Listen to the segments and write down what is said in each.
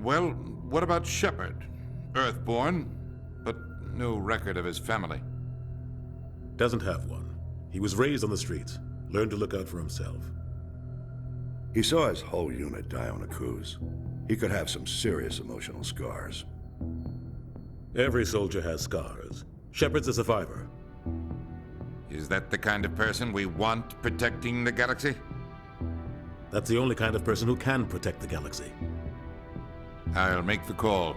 Well, what about Shepard? Earthborn, but no record of his family. Doesn't have one. He was raised on the streets. Learned to look out for himself. He saw his whole unit die on a cruise. He could have some serious emotional scars. Every soldier has scars. Shepard's a survivor. Is that the kind of person we want protecting the galaxy? That's the only kind of person who can protect the galaxy. I'll make the call.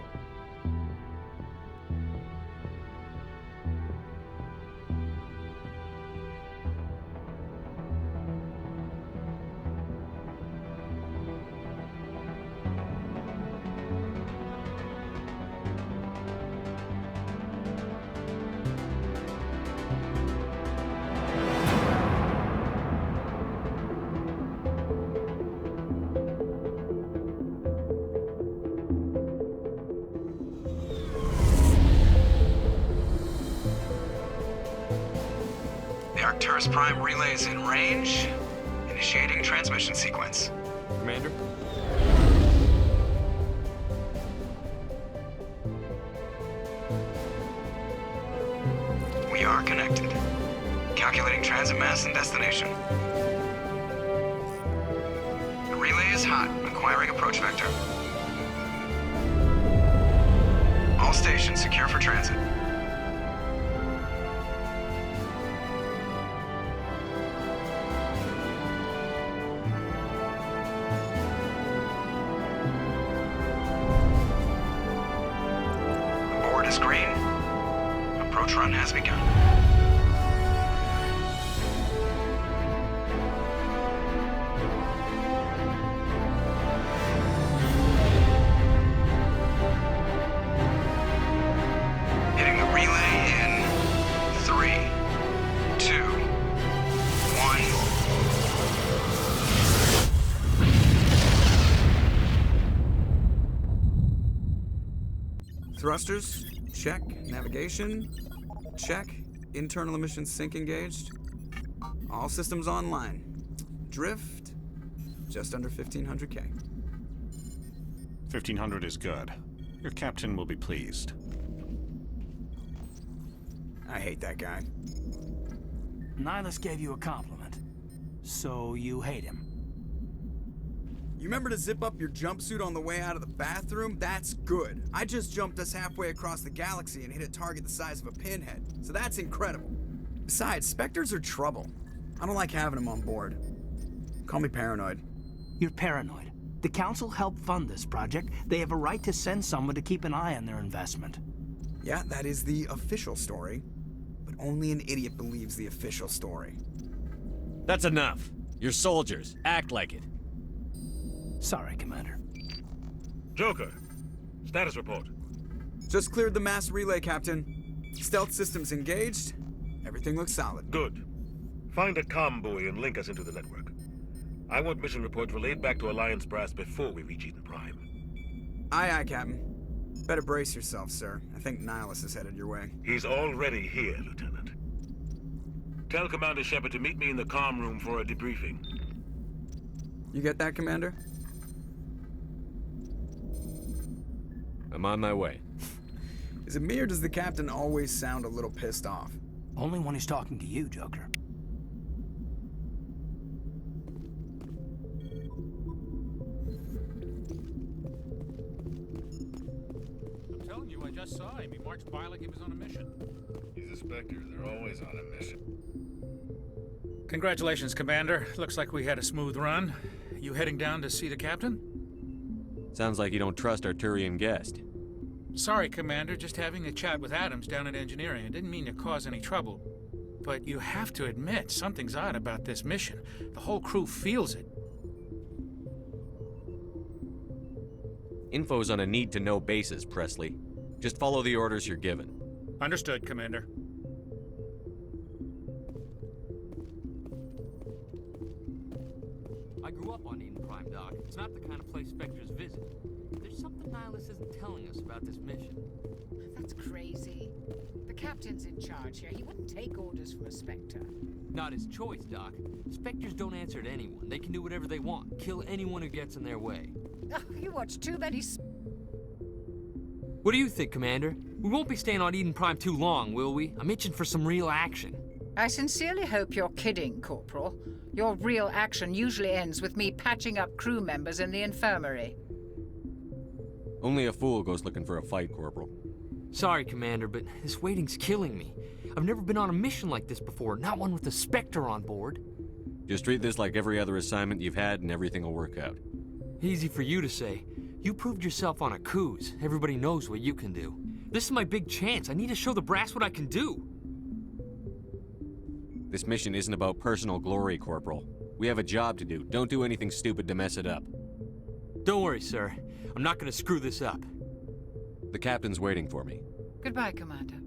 Arcturus Prime relays in range. Initiating transmission sequence. Commander? We are connected. Calculating transit mass and destination. The relay is hot, acquiring approach vector. All stations secure for transit. Is green. Approach run has begun. Hitting the relay in 3, 2, 1. Thrusters? Check. Navigation? Check. Internal emissions sync engaged. All systems online. Drift? Just under 1,500K. 1,500 is good. Your captain will be pleased. I hate that guy. Nihilus gave you a compliment. So you hate him. You remember to zip up your jumpsuit on the way out of the bathroom? That's good. I just jumped us halfway across the galaxy and hit a target the size of a pinhead, so that's incredible. Besides, Spectres are trouble. I don't like having them on board. Call me paranoid. You're paranoid. The Council helped fund this project. They have a right to send someone to keep an eye on their investment. Yeah, that is the official story. But only an idiot believes the official story. That's enough. You're soldiers. Act like it. Sorry, Commander. Joker, status report. Just cleared the mass relay, Captain. Stealth systems engaged. Everything looks solid. Good. Find a comm buoy and link us into the network. I want mission reports relayed back to Alliance Brass before we reach Eden Prime. Aye, aye, Captain. Better brace yourself, sir. I think Nihilus is headed your way. He's already here, Lieutenant. Tell Commander Shepard to meet me in the comm room for a debriefing. You get that, Commander? I'm on my way. Is it me or does the captain always sound a little pissed off? Only when he's talking to you, Joker. I'm telling you, I just saw him. He marched by like he was on a mission. He's a Spectre. They're always on a mission. Congratulations, Commander. Looks like we had a smooth run. You heading down to see the captain? Sounds like you don't trust our Turian guest. Sorry, Commander. Just having a chat with Adams down at engineering. I didn't mean to cause any trouble. But you have to admit, something's odd about this mission. The whole crew feels it. Info's on a need-to-know basis, Presley. Just follow the orders you're given. Understood, Commander. I grew up on Eden Prime, Doc. It's not the kind of place Spectres visit. There's something Nihilus isn't telling us about this mission. That's crazy. The captain's in charge here. He wouldn't take orders from a Spectre. Not his choice, Doc. Spectres don't answer to anyone. They can do whatever they want. Kill anyone who gets in their way. Oh, you watch too many What do you think, Commander? We won't be staying on Eden Prime too long, will we? I'm itching for some real action. I sincerely hope you're kidding, Corporal. Your real action usually ends with me patching up crew members in the infirmary. Only a fool goes looking for a fight, Corporal. Sorry, Commander, but this waiting's killing me. I've never been on a mission like this before, not one with a Spectre on board. Just treat this like every other assignment you've had and everything will work out. Easy for you to say. You proved yourself on Akuz. Everybody knows what you can do. This is my big chance. I need to show the brass what I can do. This mission isn't about personal glory, Corporal. We have a job to do. Don't do anything stupid to mess it up. Don't worry, sir. I'm not gonna screw this up. The captain's waiting for me. Goodbye, Commander.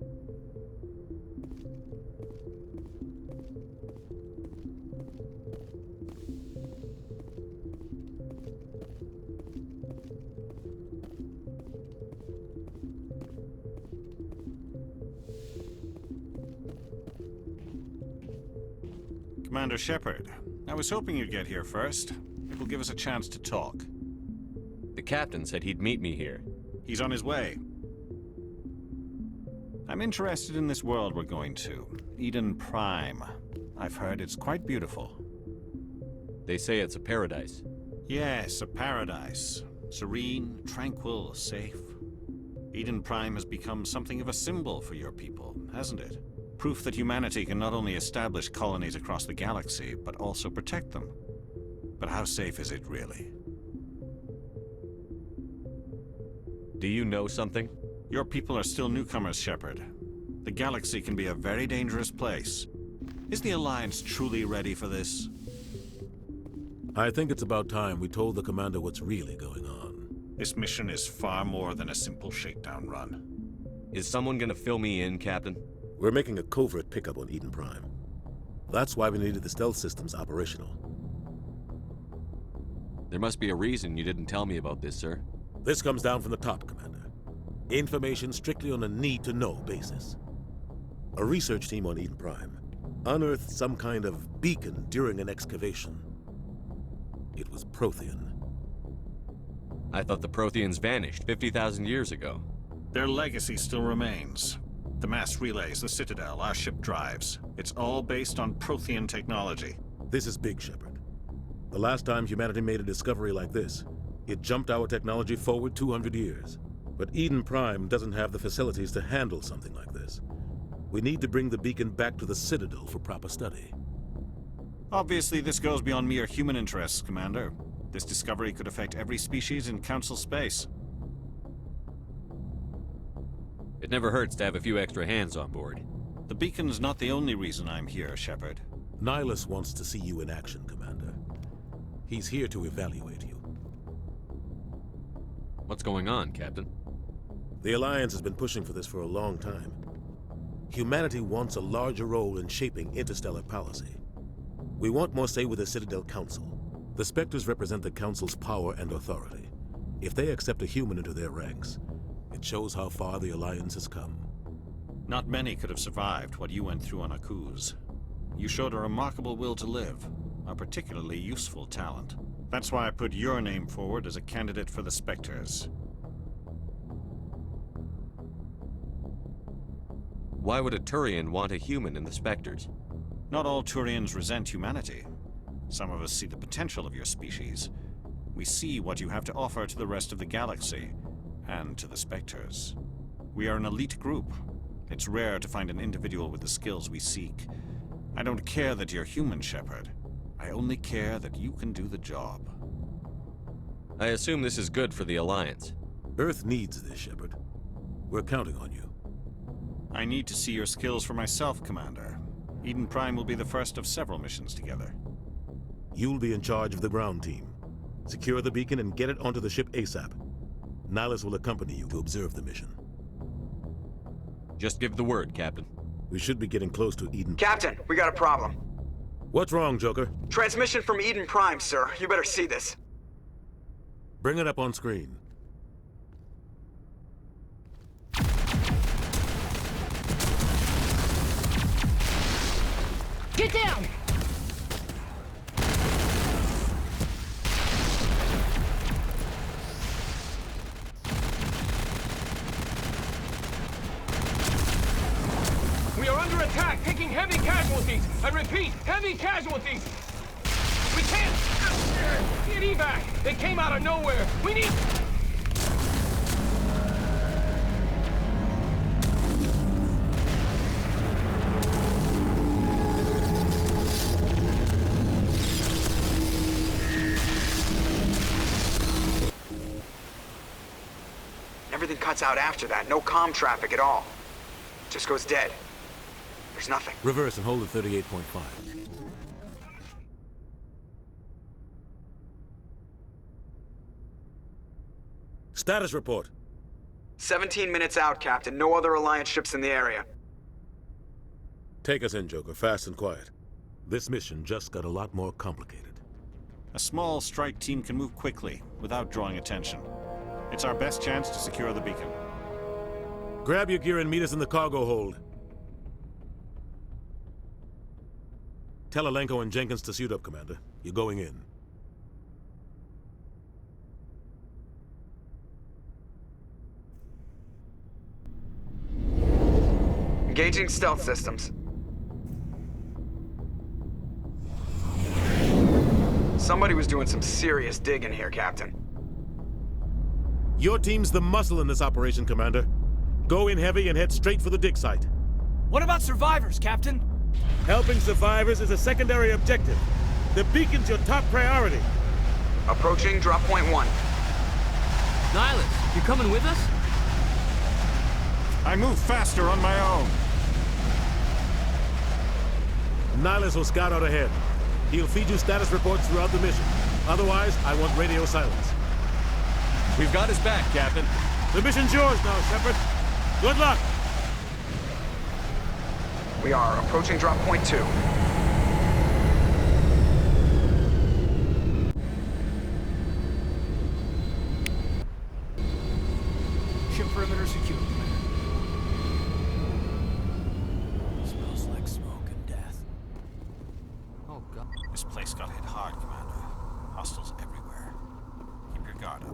Commander Shepard, I was hoping you'd get here first. It will give us a chance to talk. The captain said he'd meet me here. He's on his way. I'm interested in this world we're going to, Eden Prime. I've heard it's quite beautiful. They say it's a paradise. Yes, a paradise. Serene, tranquil, safe. Eden Prime has become something of a symbol for your people, hasn't it? Proof that humanity can not only establish colonies across the galaxy, but also protect them. But how safe is it really? Do you know something? Your people are still newcomers, Shepard. The galaxy can be a very dangerous place. Is the Alliance truly ready for this? I think it's about time we told the Commander what's really going on. This mission is far more than a simple shakedown run. Is someone gonna fill me in, Captain? We're making a covert pickup on Eden Prime. That's why we needed the stealth systems operational. There must be a reason you didn't tell me about this, sir. This comes down from the top, Commander. Information strictly on a need-to-know basis. A research team on Eden Prime unearthed some kind of beacon during an excavation. It was Prothean. I thought the Protheans vanished 50,000 years ago. Their legacy still remains. The mass relays, the Citadel, our ship drives. It's all based on Prothean technology. This is big, Shepard. The last time humanity made a discovery like this, it jumped our technology forward 200 years. But Eden Prime doesn't have the facilities to handle something like this. We need to bring the beacon back to the Citadel for proper study. Obviously, this goes beyond mere human interests, Commander. This discovery could affect every species in Council space. It never hurts to have a few extra hands on board. The beacon's not the only reason I'm here, Shepard. Nihilus wants to see you in action, Commander. He's here to evaluate you. What's going on, Captain? The Alliance has been pushing for this for a long time. Humanity wants a larger role in shaping interstellar policy. We want more say with the Citadel Council. The Spectres represent the Council's power and authority. If they accept a human into their ranks, it shows how far the Alliance has come. Not many could have survived what you went through on Akuz. You showed a remarkable will to live, a particularly useful talent. That's why I put your name forward as a candidate for the Spectres. Why would a Turian want a human in the Spectres? Not all Turians resent humanity. Some of us see the potential of your species. We see what you have to offer to the rest of the galaxy, and to the Spectres. We are an elite group. It's rare to find an individual with the skills we seek. I don't care that you're human, Shepard. I only care that you can do the job. I assume this is good for the Alliance. Earth needs this, Shepard. We're counting on you. I need to see your skills for myself, Commander. Eden Prime will be the first of several missions together. You'll be in charge of the ground team. Secure the beacon and get it onto the ship ASAP. Nihilus will accompany you to observe the mission. Just give the word, Captain. We should be getting close to Eden. Captain, we got a problem. What's wrong, Joker? Transmission from Eden Prime, sir. You better see this. Bring it up on screen. Get down! casualties! I repeat, heavy casualties! We can't get evac! They came out of nowhere! We need... Everything cuts out after that. No comm traffic at all. Just goes dead. There's nothing. Reverse and hold at 38.5. Status report. 17 minutes out, Captain. No other Alliance ships in the area. Take us in, Joker, fast and quiet. This mission just got a lot more complicated. A small strike team can move quickly, without drawing attention. It's our best chance to secure the beacon. Grab your gear and meet us in the cargo hold. Tell Alenko and Jenkins to suit up, Commander. You're going in. Engaging stealth systems. Somebody was doing some serious digging here, Captain. Your team's the muscle in this operation, Commander. Go in heavy and head straight for the dig site. What about survivors, Captain? Helping survivors is a secondary objective. The beacon's your top priority. Approaching drop point 1. Nihilus, you coming with us? I move faster on my own. Nihilus will scout out ahead. He'll feed you status reports throughout the mission. Otherwise, I want radio silence. We've got his back, Captain. The mission's yours now, Shepard. Good luck! We are approaching drop point 2. Ship perimeter secure, Commander. Smells like smoke and death. Oh, God. This place got hit hard, Commander. Hostiles everywhere. Keep your guard up.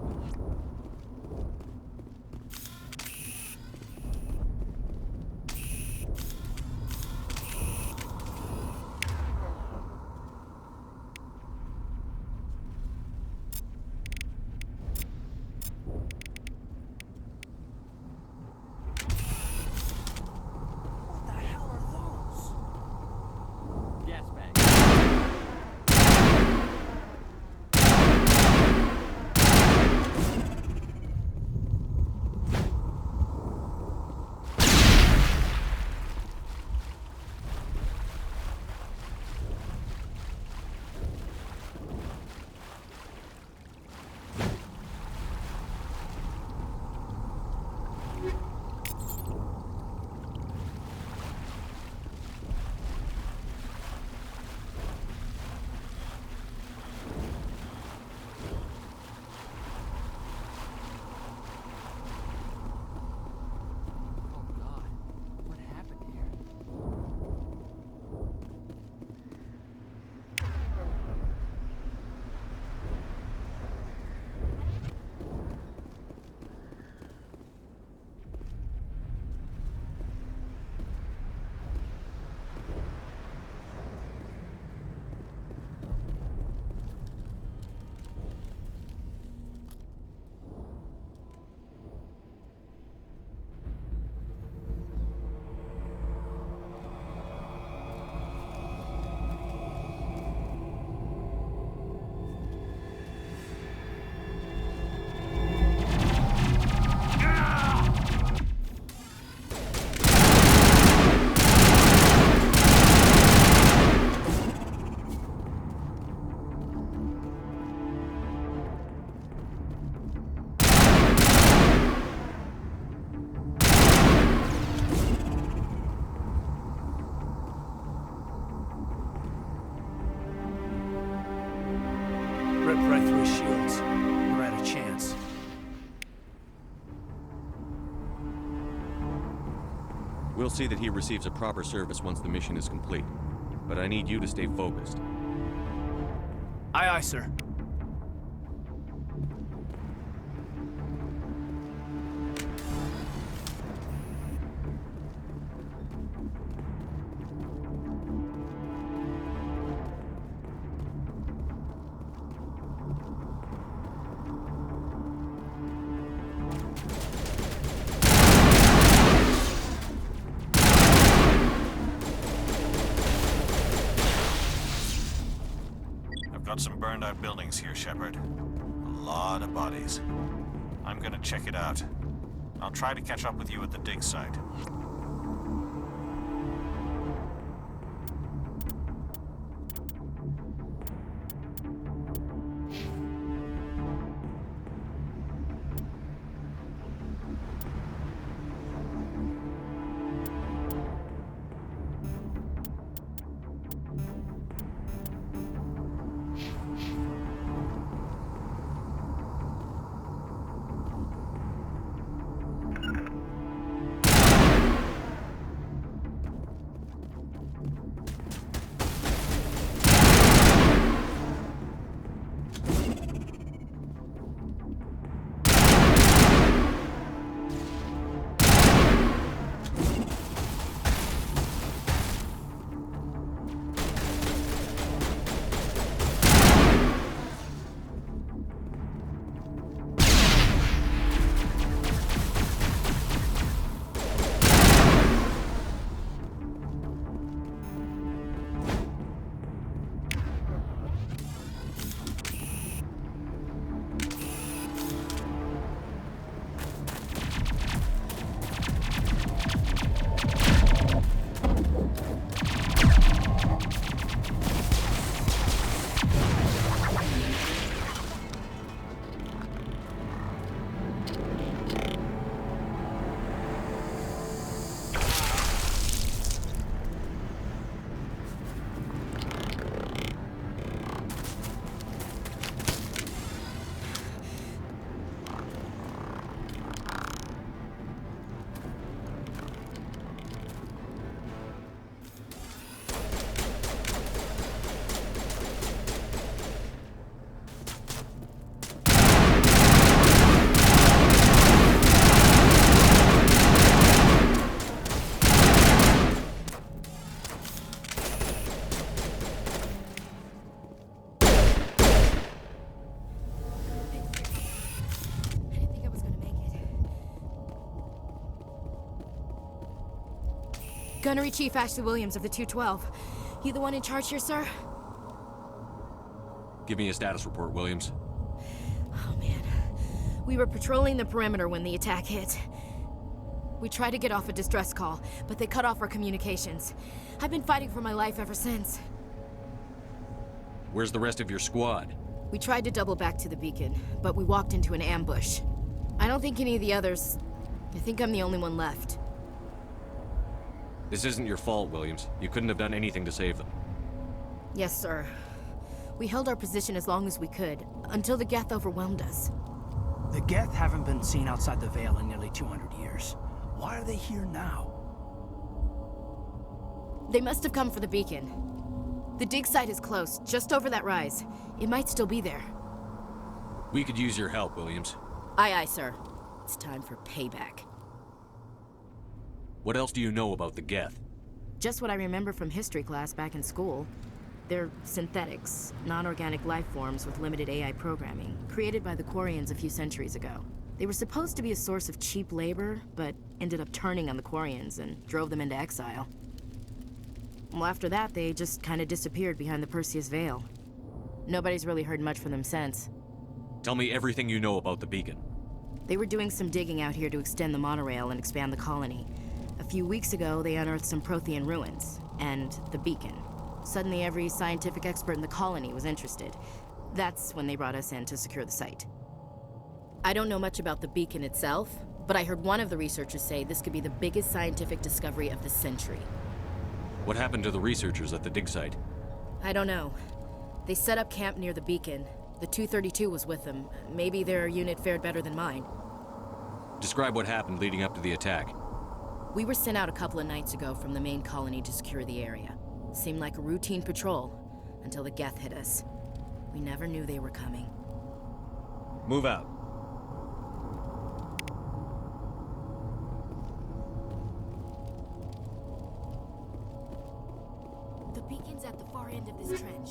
Ripped right through his shields. We're out of chance. We'll see that he receives a proper service once the mission is complete. But I need you to stay focused. Aye, aye, sir. Got some burned out buildings here, Shepard. A lot of bodies. I'm gonna check it out. I'll try to catch up with you at the dig site. Gunnery Chief Ashley Williams of the 212. You the one in charge here, sir? Give me a status report, Williams. Oh, man. We were patrolling the perimeter when the attack hit. We tried to get off a distress call, but they cut off our communications. I've been fighting for my life ever since. Where's the rest of your squad? We tried to double back to the beacon, but we walked into an ambush. I don't think any of the others... I think I'm the only one left. This isn't your fault, Williams. You couldn't have done anything to save them. Yes, sir. We held our position as long as we could, until the Geth overwhelmed us. The Geth haven't been seen outside the Veil in nearly 200 years. Why are they here now? They must have come for the beacon. The dig site is close, just over that rise. It might still be there. We could use your help, Williams. Aye, aye, sir. It's time for payback. What else do you know about the Geth? Just what I remember from history class back in school. They're synthetics, non-organic life forms with limited AI programming, created by the Quarians a few centuries ago. They were supposed to be a source of cheap labor, but ended up turning on the Quarians and drove them into exile. Well, after that, they just kind of disappeared behind the Perseus Veil. Nobody's really heard much from them since. Tell me everything you know about the beacon. They were doing some digging out here to extend the monorail and expand the colony. A few weeks ago, they unearthed some Prothean ruins, and the beacon. Suddenly, every scientific expert in the colony was interested. That's when they brought us in to secure the site. I don't know much about the beacon itself, but I heard one of the researchers say this could be the biggest scientific discovery of the century. What happened to the researchers at the dig site? I don't know. They set up camp near the beacon. The 232 was with them. Maybe their unit fared better than mine. Describe what happened leading up to the attack. We were sent out a couple of nights ago from the main colony to secure the area. Seemed like a routine patrol, until the Geth hit us. We never knew they were coming. Move out. The beacon's at the far end of this trench.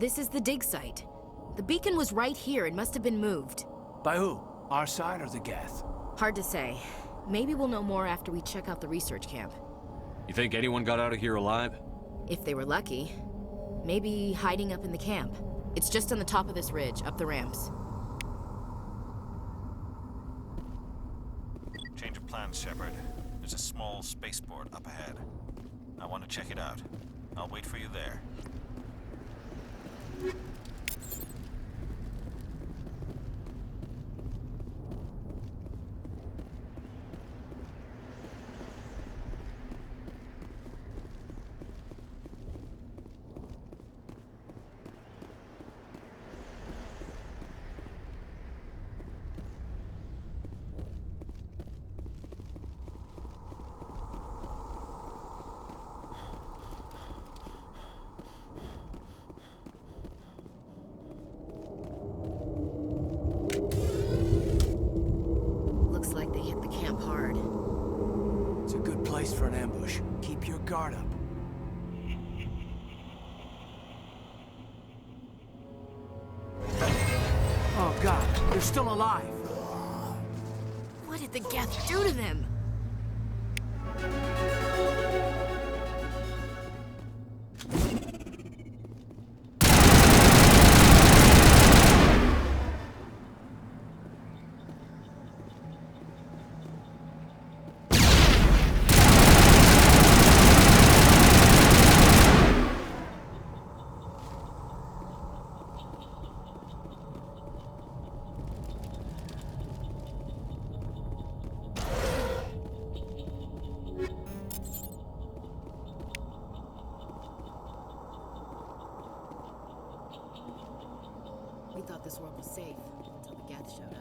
This is the dig site. The beacon was right here. It must have been moved. By who? Our side or the Geth? Hard to say. Maybe we'll know more after we check out the research camp. You think anyone got out of here alive? If they were lucky. Maybe hiding up in the camp. It's just on the top of this ridge, up the ramps. Change of plans, Shepard. There's a small spaceport up ahead. I want to check it out. I'll wait for you there. Looks like they hit the camp hard. It's a good place for an ambush. Keep your guard up. Oh God, they're still alive. What did the Geth do to them? We thought this world was safe until the Geth showed up.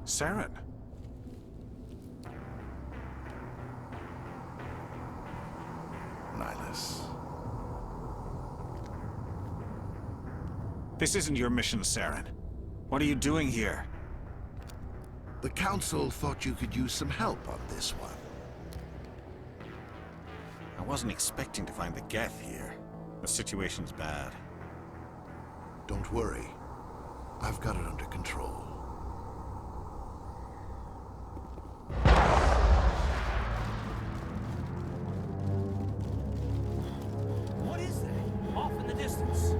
Saren. Nihilus. This isn't your mission, Saren. What are you doing here? The Council thought you could use some help on this one. I wasn't expecting to find the Geth here. The situation's bad. Don't worry. I've got it under control. What is that? Off in the distance.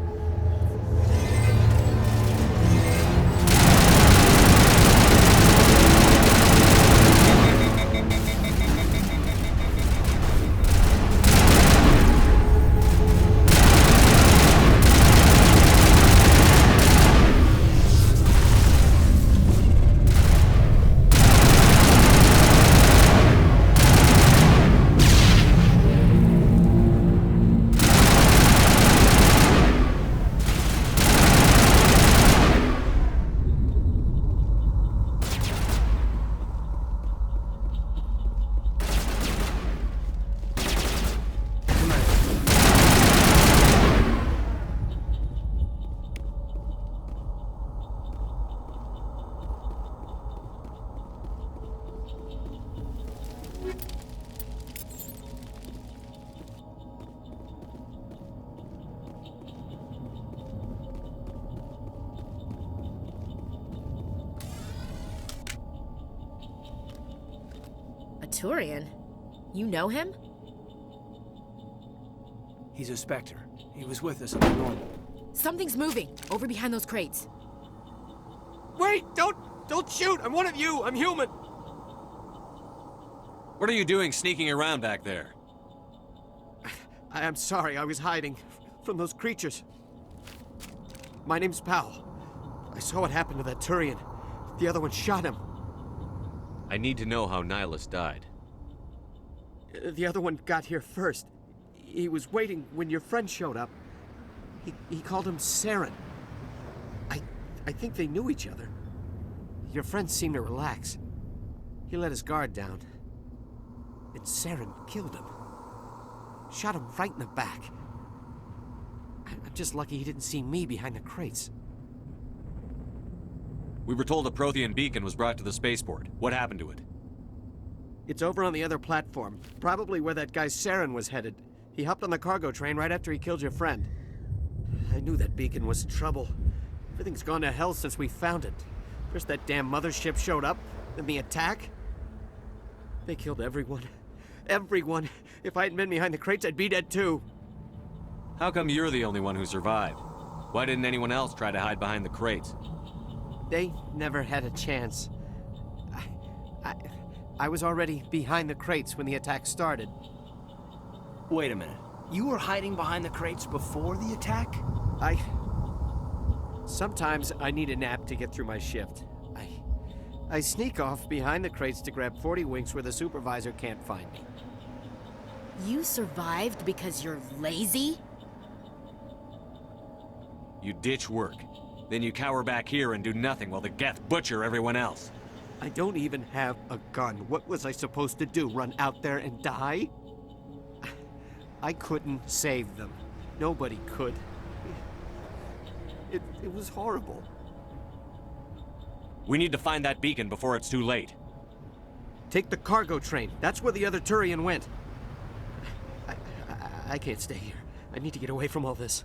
Turian? You know him? He's a Spectre. He was with us on the normal. Something's moving, over behind those crates. Wait! Don't shoot! I'm one of you! I'm human! What are you doing sneaking around back there? I'm sorry, I was hiding from those creatures. My name's Powell. I saw what happened to that Turian. The other one shot him. I need to know how Nihilus died. The other one got here first. He was waiting when your friend showed up. He called him Saren. I think they knew each other. Your friend seemed to relax. He let his guard down. And Saren killed him. Shot him right in the back. I'm just lucky he didn't see me behind the crates. We were told a Prothean beacon was brought to the spaceport. What happened to it? It's over on the other platform. Probably where that guy Saren was headed. He hopped on the cargo train right after he killed your friend. I knew that beacon was trouble. Everything's gone to hell since we found it. First that damn mothership showed up, then the attack. They killed everyone. Everyone. If I hadn't been behind the crates, I'd be dead too. How come you're the only one who survived? Why didn't anyone else try to hide behind the crates? They never had a chance. I was already behind the crates when the attack started. Wait a minute. You were hiding behind the crates before the attack? Sometimes I need a nap to get through my shift. I sneak off behind the crates to grab 40 winks where the supervisor can't find me. You survived because you're lazy? You ditch work. Then you cower back here and do nothing while the Geth butcher everyone else. I don't even have a gun. What was I supposed to do? Run out there and die? I couldn't save them. Nobody could. It was horrible. We need to find that beacon before it's too late. Take the cargo train. That's where the other Turian went. I can't stay here. I need to get away from all this.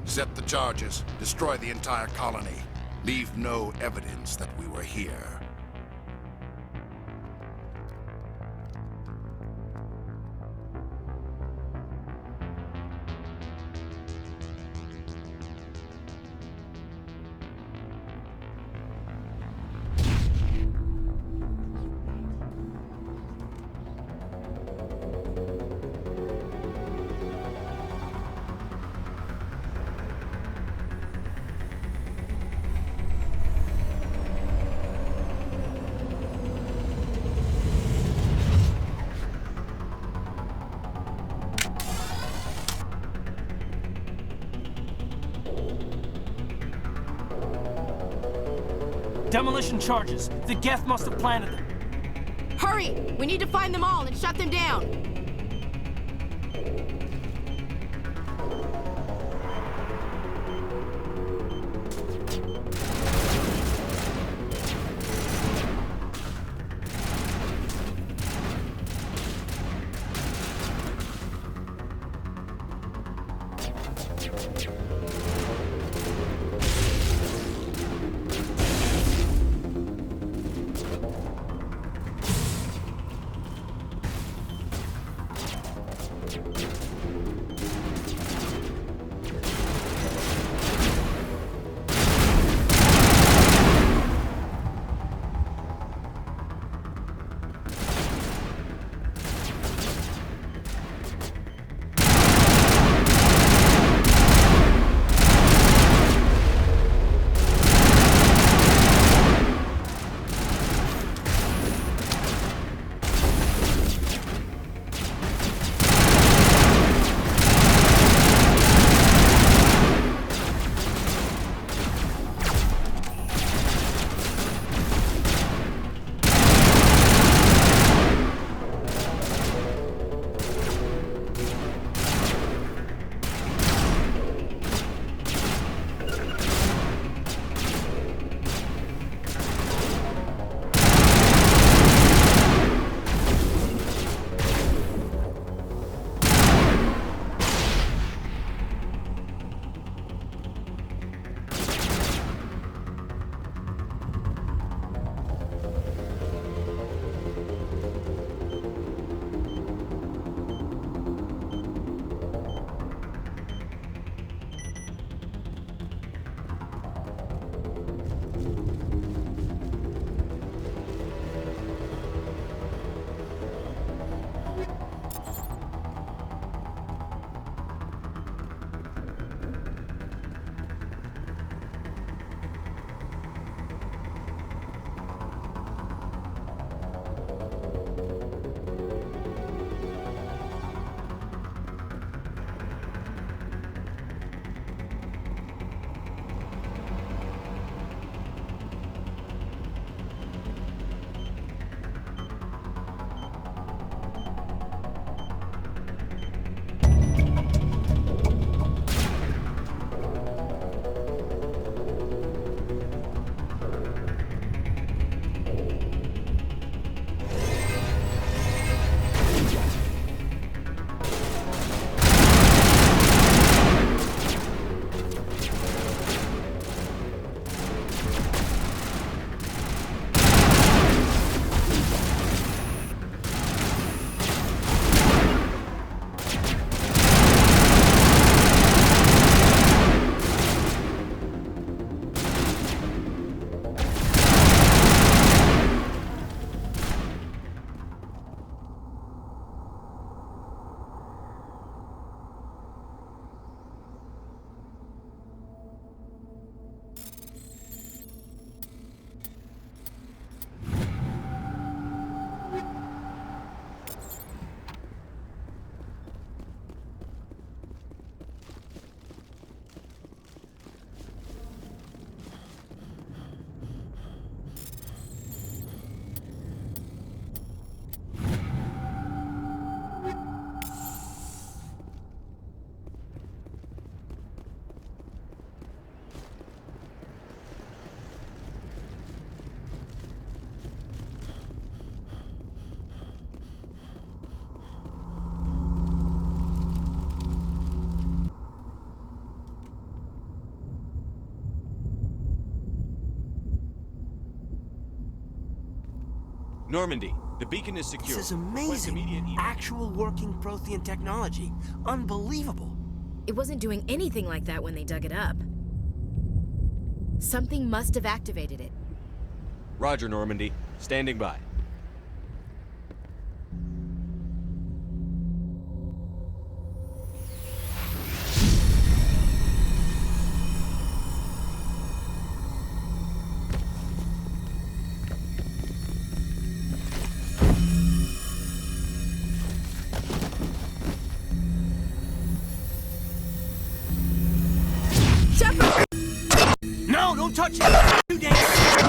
Set the charges. Destroy the entire colony. Leave no evidence that we were here. Demolition charges. The Geth must have planted them. Hurry! We need to find them all and shut them down! Normandy, the beacon is secure. This is amazing. Actual working Prothean technology. Unbelievable. It wasn't doing anything like that when they dug it up. Something must have activated it. Roger, Normandy. Standing by. No, don't touch it! Too dangerous!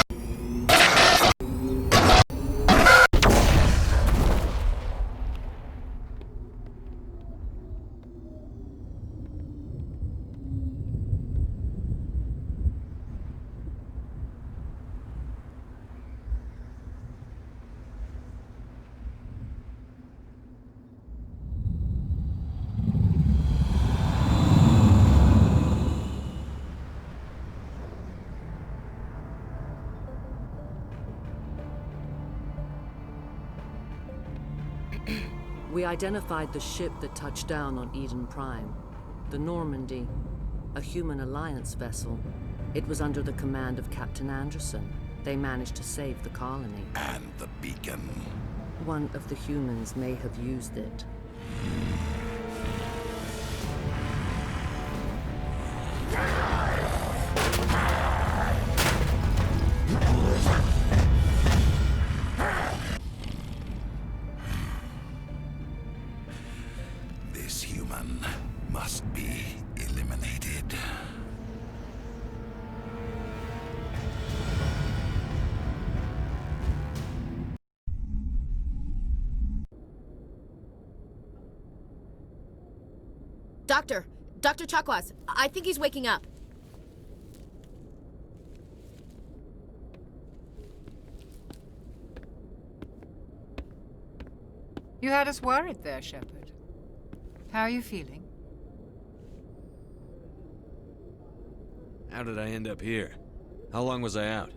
identified the ship that touched down on Eden Prime. The Normandy. A human alliance vessel. It was under the command of Captain Anderson. They managed to save the colony. And the beacon. One of the humans may have used it. This human must be eliminated. Dr. Chakwas, I think he's waking up. You had us worried there, Shepard. How are you feeling? How did I end up here? How long was I out?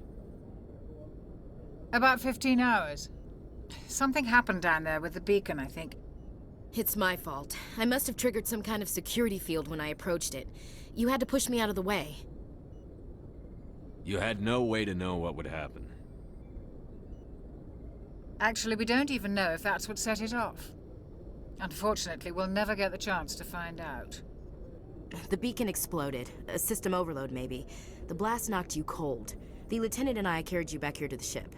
About 15 hours. Something happened down there with the beacon, I think. It's my fault. I must have triggered some kind of security field when I approached it. You had to push me out of the way. You had no way to know what would happen. Actually, we don't even know if that's what set it off. Unfortunately, we'll never get the chance to find out. The beacon exploded. A system overload, maybe. The blast knocked you cold. The lieutenant and I carried you back here to the ship.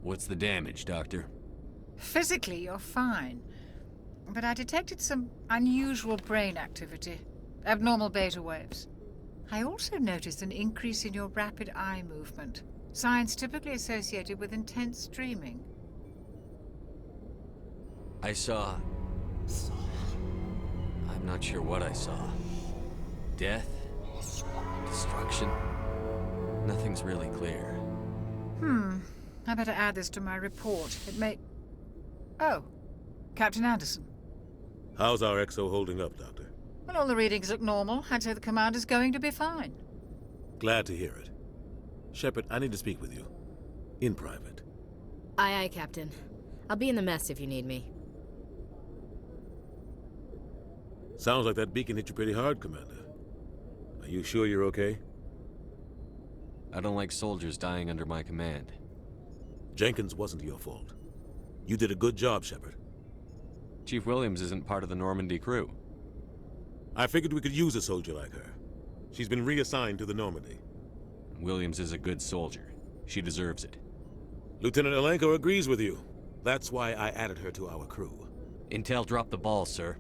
What's the damage, Doctor? Physically, you're fine. But I detected some unusual brain activity. Abnormal beta waves. I also noticed an increase in your rapid eye movement. Signs typically associated with intense dreaming. I saw... I'm not sure what I saw. Death? Destruction? Nothing's really clear. I better add this to my report. It may... Oh, Captain Anderson. How's our XO holding up, Doctor? Well, all the readings look normal. I'd say the commander's going to be fine. Glad to hear it. Shepard, I need to speak with you. In private. Aye, Captain. I'll be in the mess if you need me. Sounds like that beacon hit you pretty hard, Commander. Are you sure you're okay? I don't like soldiers dying under my command. Jenkins wasn't your fault. You did a good job, Shepard. Chief Williams isn't part of the Normandy crew. I figured we could use a soldier like her. She's been reassigned to the Normandy. Williams is a good soldier. She deserves it. Lieutenant Alenko agrees with you. That's why I added her to our crew. Intel dropped the ball, sir.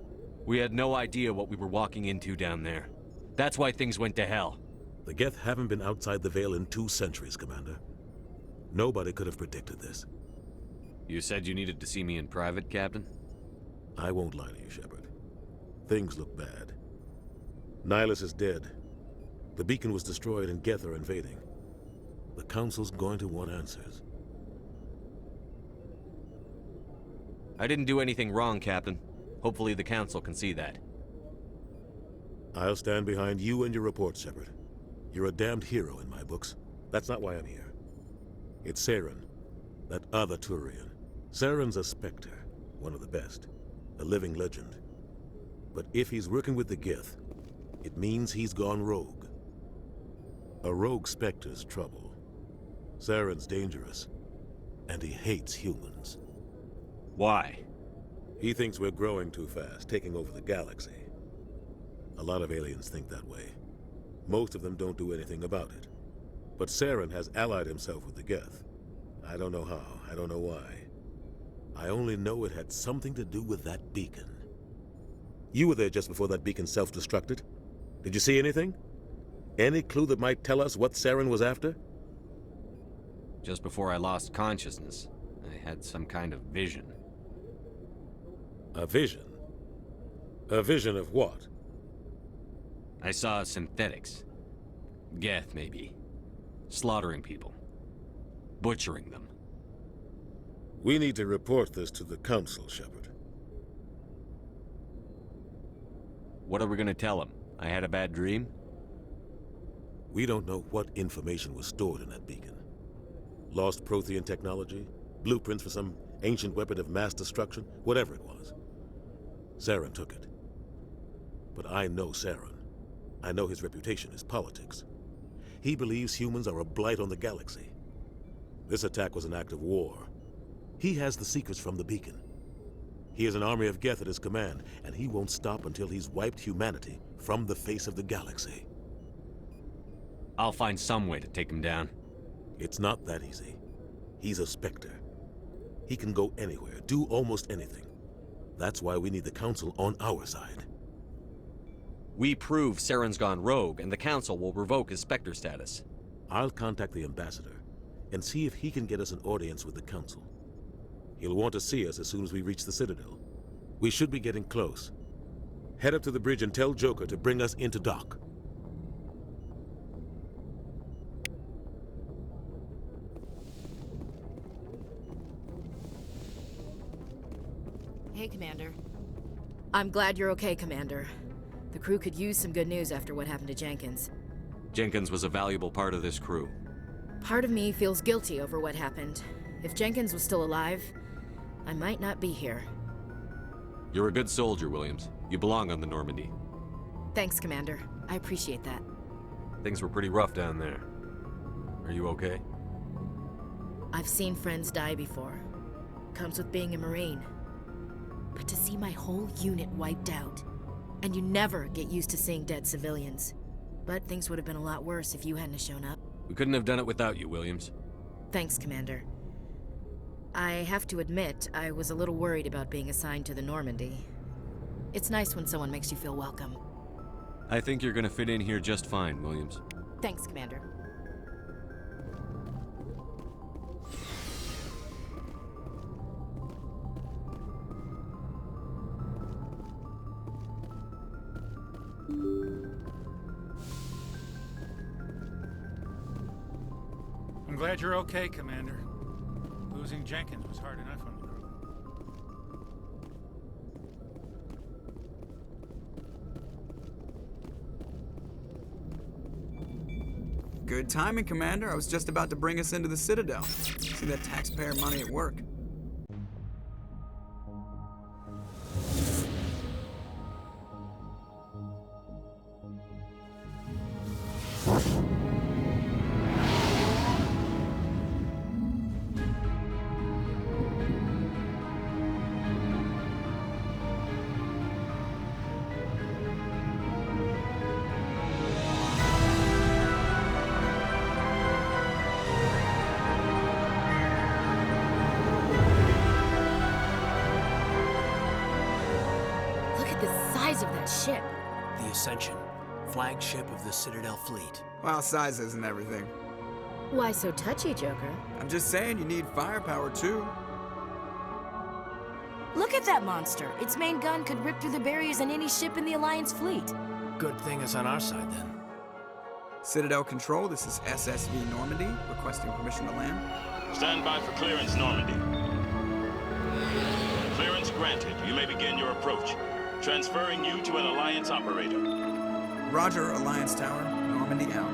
We had no idea what we were walking into down there. That's why things went to hell. The Geth haven't been outside the Veil in 2 centuries, Commander. Nobody could have predicted this. You said you needed to see me in private, Captain? I won't lie to you, Shepard. Things look bad. Nihilus is dead. The beacon was destroyed and Geth are invading. The Council's going to want answers. I didn't do anything wrong, Captain. Hopefully the Council can see that. I'll stand behind you and your report, Shepard. You're a damned hero in my books. That's not why I'm here. It's Saren, that other Turian. Saren's a Spectre, one of the best. A living legend. But if he's working with the Geth, it means he's gone rogue. A rogue Spectre's trouble. Saren's dangerous, and he hates humans. Why? He thinks we're growing too fast, taking over the galaxy. A lot of aliens think that way. Most of them don't do anything about it. But Saren has allied himself with the Geth. I don't know how, I don't know why. I only know it had something to do with that beacon. You were there just before that beacon self-destructed. Did you see anything? Any clue that might tell us what Saren was after? Just before I lost consciousness, I had some kind of vision. A vision? A vision of what? I saw synthetics. Geth, maybe. Slaughtering people. Butchering them. We need to report this to the Council, Shepard. What are we gonna tell them? I had a bad dream? We don't know what information was stored in that beacon. Lost Prothean technology? Blueprints for some ancient weapon of mass destruction, whatever it was. Saren took it. But I know Saren. I know his reputation is politics. He believes humans are a blight on the galaxy. This attack was an act of war. He has the secrets from the beacon. He has an army of Geth at his command, and he won't stop until he's wiped humanity from the face of the galaxy. I'll find some way to take him down. It's not that easy. He's a Spectre. He can go anywhere, do almost anything. That's why we need the Council on our side. We prove Saren's gone rogue, and the Council will revoke his Spectre status. I'll contact the Ambassador and see if he can get us an audience with the Council. He'll want to see us as soon as we reach the Citadel. We should be getting close. Head up to the bridge and tell Joker to bring us into dock. Hey, Commander. I'm glad you're okay, Commander. The crew could use some good news after what happened to Jenkins. Jenkins was a valuable part of this crew. Part of me feels guilty over what happened. If Jenkins was still alive, I might not be here. You're a good soldier, Williams. You belong on the Normandy. Thanks, Commander. I appreciate that. Things were pretty rough down there. Are you okay? I've seen friends die before. Comes with being a Marine. But to see my whole unit wiped out, and you never get used to seeing dead civilians. But things would have been a lot worse if you hadn't shown up. We couldn't have done it without you, Williams. Thanks, Commander. I have to admit, I was a little worried about being assigned to the Normandy. It's nice when someone makes you feel welcome. I think you're gonna fit in here just fine, Williams. Thanks, Commander. I'm glad you're okay, Commander. Losing Jenkins was hard enough on the crew. Good timing, Commander. I was just about to bring us into the Citadel. See that taxpayer money at work. Of that ship. The Ascension, flagship of the Citadel fleet. Well, size isn't everything. Why so touchy, Joker? I'm just saying you need firepower too. Look at that monster. Its main gun could rip through the barriers in any ship in the Alliance fleet. Good thing it's on our side then. Citadel Control, this is SSV Normandy, requesting permission to land. Stand by for clearance, Normandy. Clearance granted. You may begin your approach. Transferring you to an Alliance operator. Roger, Alliance Tower. Normandy out.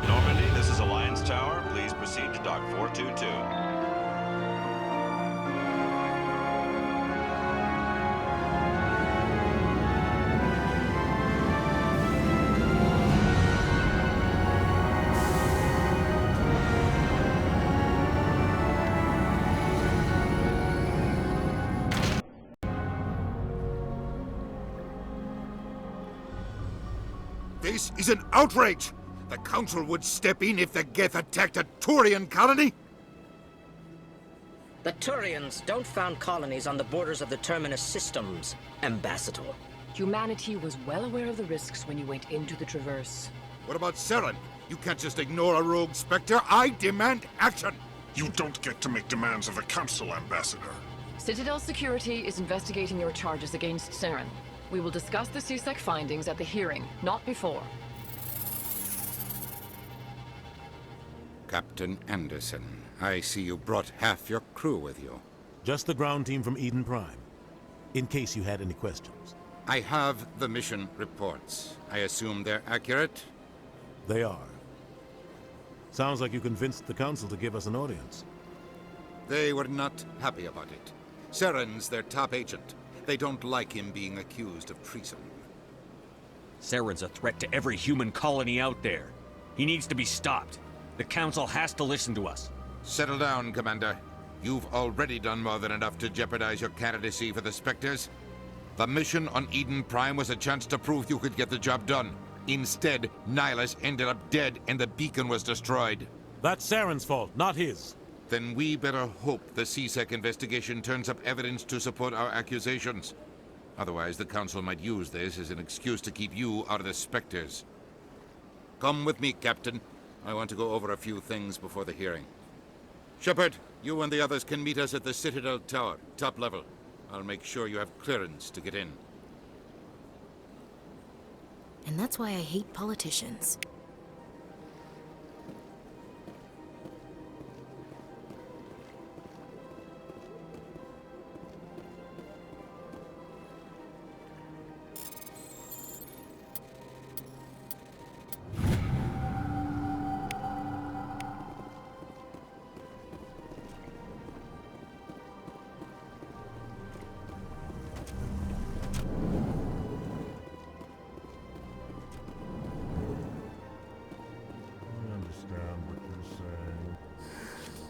Normandy, this is Alliance Tower. Please proceed to Dock 422. This is an outrage! The Council would step in if the Geth attacked a Turian colony? The Turians don't found colonies on the borders of the Terminus systems, Ambassador. Humanity was well aware of the risks when you went into the Traverse. What about Saren? You can't just ignore a rogue Spectre. I demand action! You don't get to make demands of the Council, Ambassador. Citadel Security is investigating your charges against Saren. We will discuss the CSEC findings at the hearing, not before. Captain Anderson, I see you brought half your crew with you. Just the ground team from Eden Prime, in case you had any questions. I have the mission reports. I assume they're accurate? They are. Sounds like you convinced the Council to give us an audience. They were not happy about it. Saren's their top agent. They don't like him being accused of treason. Saren's a threat to every human colony out there. He needs to be stopped. The Council has to listen to us. Settle down, Commander. You've already done more than enough to jeopardize your candidacy for the Spectres. The mission on Eden Prime was a chance to prove you could get the job done. Instead, Nihilus ended up dead and the beacon was destroyed. That's Saren's fault, not his. Then we better hope the CSEC investigation turns up evidence to support our accusations. Otherwise, the Council might use this as an excuse to keep you out of the Spectres. Come with me, Captain. I want to go over a few things before the hearing. Shepard, you and the others can meet us at the Citadel Tower, top level. I'll make sure you have clearance to get in. And that's why I hate politicians.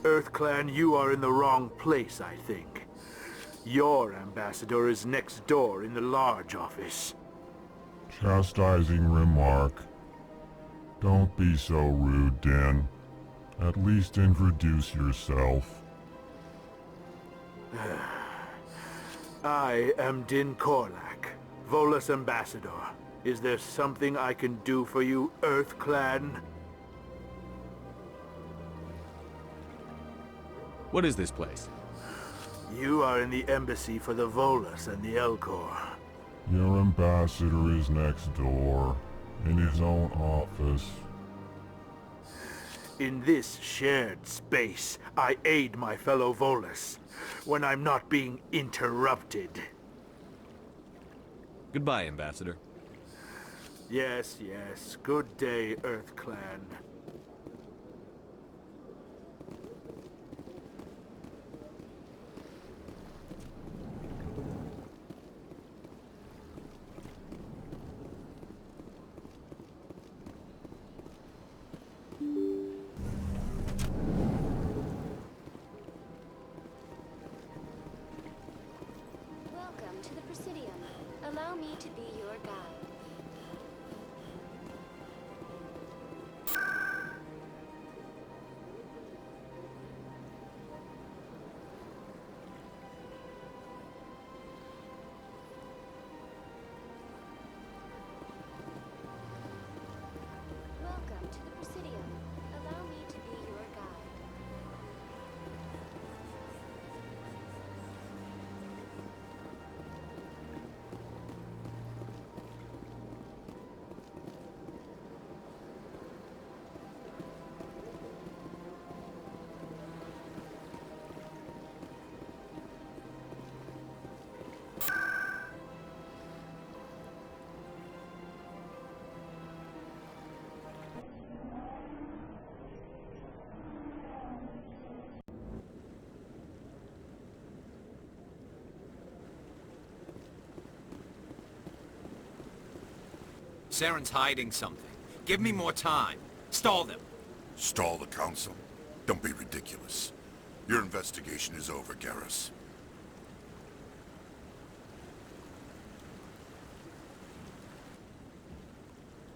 EarthClan, you are in the wrong place, I think. Your ambassador is next door in the large office. Chastising remark. Don't be so rude, Din. At least introduce yourself. I am Din Korlak, Volus ambassador. Is there something I can do for you, EarthClan? What is this place? You are in the embassy for the Volus and the Elcor. Your ambassador is next door, in his own office. In this shared space, I aid my fellow Volus when I'm not being interrupted. Goodbye, Ambassador. Yes, yes. Good day, EarthClan. Welcome to the Presidium. Allow me to be your guide. Welcome to the Presidium. Allow me to be your guide. Saren's hiding something. Give me more time. Stall them. Stall the Council? Don't be ridiculous. Your investigation is over, Garrus.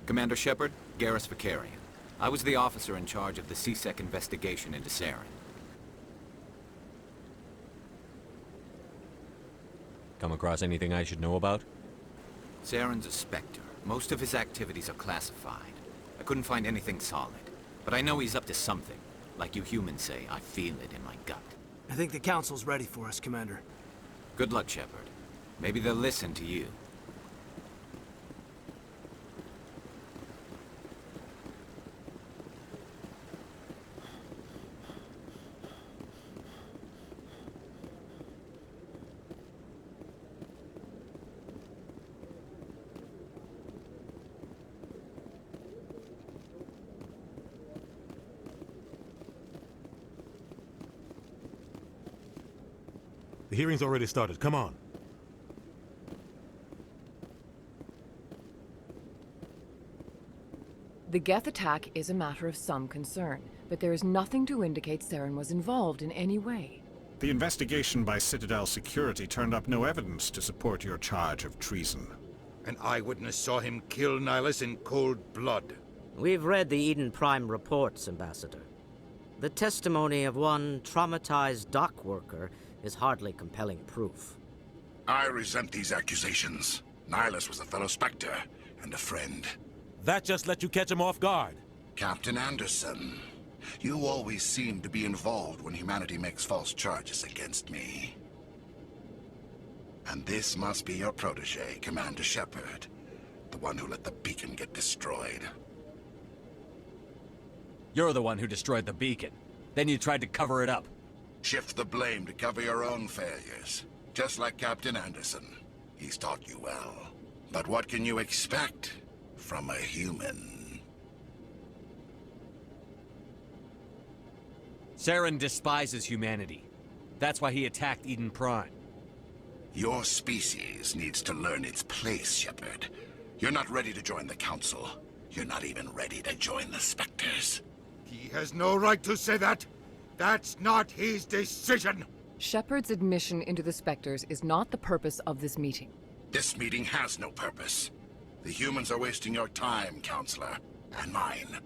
Commander Shepard, Garrus Vakarian. I was the officer in charge of the CSEC investigation into Saren. Come across anything I should know about? Saren's a Spectre. Most of his activities are classified. I couldn't find anything solid. But I know he's up to something. Like you humans say, I feel it in my gut. I think the Council's ready for us, Commander. Good luck, Shepard. Maybe they'll listen to you. The hearing's already started. Come on. The Geth attack is a matter of some concern, but there is nothing to indicate Saren was involved in any way. The investigation by Citadel Security turned up no evidence to support your charge of treason. An eyewitness saw him kill Nihilus in cold blood. We've read the Eden Prime reports, Ambassador. The testimony of one traumatized dock worker is hardly compelling proof. I resent these accusations. Nihilus was a fellow Spectre and a friend. That just let you catch him off guard. Captain Anderson, you always seem to be involved when humanity makes false charges against me. And this must be your protege, Commander Shepard, the one who let the beacon get destroyed. You're the one who destroyed the beacon. Then you tried to cover it up. Shift the blame to cover your own failures, just like Captain Anderson. He's taught you well. But what can you expect from a human? Saren despises humanity. That's why he attacked Eden Prime. Your species needs to learn its place, Shepard. You're not ready to join the Council. You're not even ready to join the Spectres. He has no right to say that. That's not his decision. Shepard's admission into the Spectres is not the purpose of this meeting. This meeting has no purpose. The humans are wasting your time, Counselor, and mine.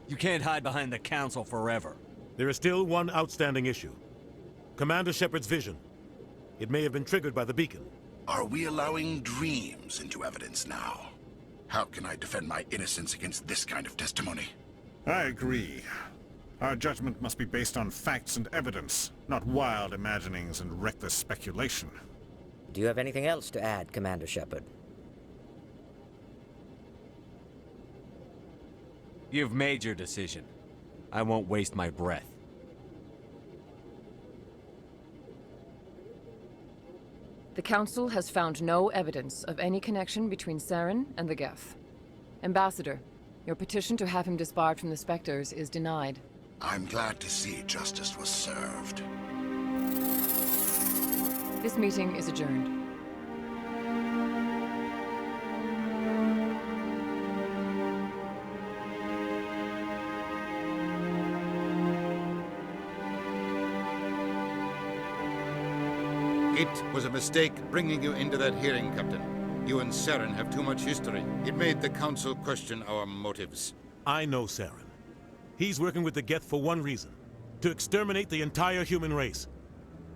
You can't hide behind the Council forever. There is still one outstanding issue. Commander Shepard's vision. It may have been triggered by the beacon. Are we allowing dreams into evidence now? How can I defend my innocence against this kind of testimony? I agree. Our judgment must be based on facts and evidence, not wild imaginings and reckless speculation. Do you have anything else to add, Commander Shepard? You've made your decision. I won't waste my breath. The Council has found no evidence of any connection between Saren and the Geth. Ambassador, your petition to have him disbarred from the Spectres is denied. I'm glad to see justice was served. This meeting is adjourned. It was a mistake bringing you into that hearing, Captain. You and Saren have too much history. It made the Council question our motives. I know Saren. He's working with the Geth for one reason. To exterminate the entire human race.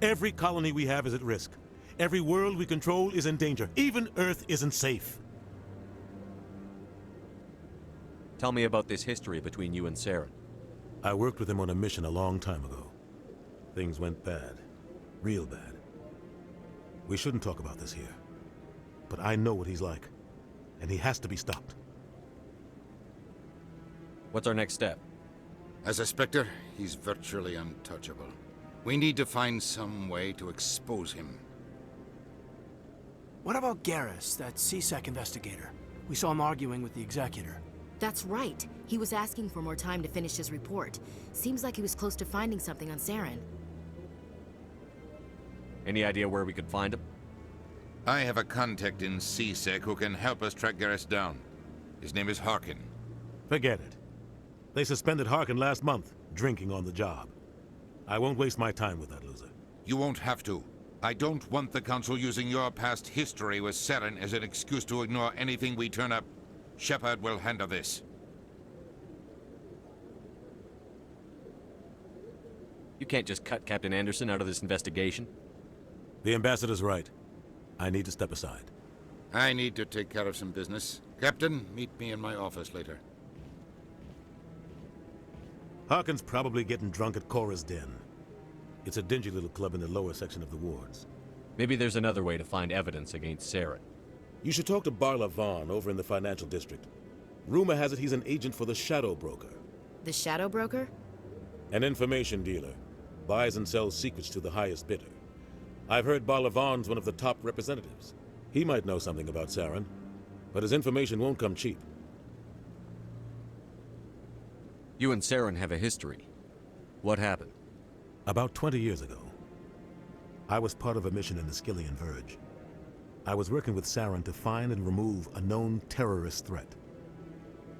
Every colony we have is at risk. Every world we control is in danger. Even Earth isn't safe. Tell me about this history between you and Saren. I worked with him on a mission a long time ago. Things went bad. Real bad. We shouldn't talk about this here. But I know what he's like. And he has to be stopped. What's our next step? As a Spectre, he's virtually untouchable. We need to find some way to expose him. What about Garrus, that C-Sec investigator? We saw him arguing with the Executor. That's right. He was asking for more time to finish his report. Seems like he was close to finding something on Saren. Any idea where we could find him? I have a contact in C-Sec who can help us track Garrus down. His name is Harkin. Forget it. They suspended Harkin last month, drinking on the job. I won't waste my time with that loser. You won't have to. I don't want the Council using your past history with Saren as an excuse to ignore anything we turn up. Shepard will handle this. You can't just cut Captain Anderson out of this investigation. The Ambassador's right. I need to step aside. I need to take care of some business. Captain, meet me in my office later. Harkin's probably getting drunk at Cora's Den. It's a dingy little club in the lower section of the wards. Maybe there's another way to find evidence against Saren. You should talk to Barla Vaughn over in the financial district. Rumor has it he's an agent for the Shadow Broker. The Shadow Broker? An information dealer. Buys and sells secrets to the highest bidder. I've heard Barla Vaughn's one of the top representatives. He might know something about Saren, but his information won't come cheap. You and Saren have a history. What happened? About 20 years ago, I was part of a mission in the Skillian Verge. I was working with Saren to find and remove a known terrorist threat.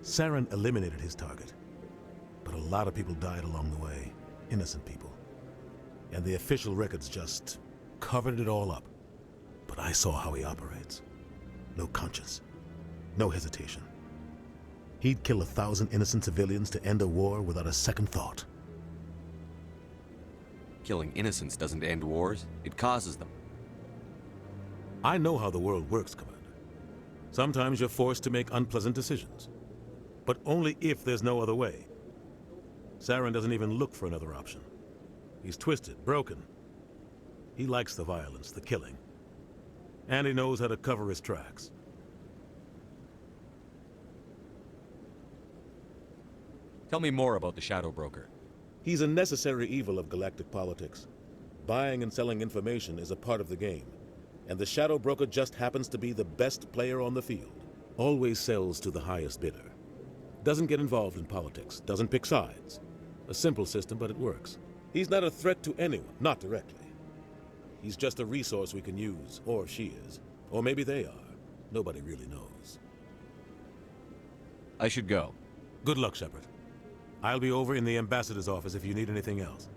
Saren eliminated his target, but a lot of people died along the way, innocent people. And the official records just covered it all up. But I saw how he operates. No conscience, no hesitation. He'd kill 1,000 innocent civilians to end a war without a second thought. Killing innocents doesn't end wars, it causes them. I know how the world works, Commander. Sometimes you're forced to make unpleasant decisions. But only if there's no other way. Saren doesn't even look for another option. He's twisted, broken. He likes the violence, the killing. And he knows how to cover his tracks. Tell me more about the Shadow Broker. He's a necessary evil of galactic politics. Buying and selling information is a part of the game. And the Shadow Broker just happens to be the best player on the field. Always sells to the highest bidder. Doesn't get involved in politics, doesn't pick sides. A simple system, but it works. He's not a threat to anyone, not directly. He's just a resource we can use, or she is. Or maybe they are. Nobody really knows. I should go. Good luck, Shepard. I'll be over in the ambassador's office if you need anything else.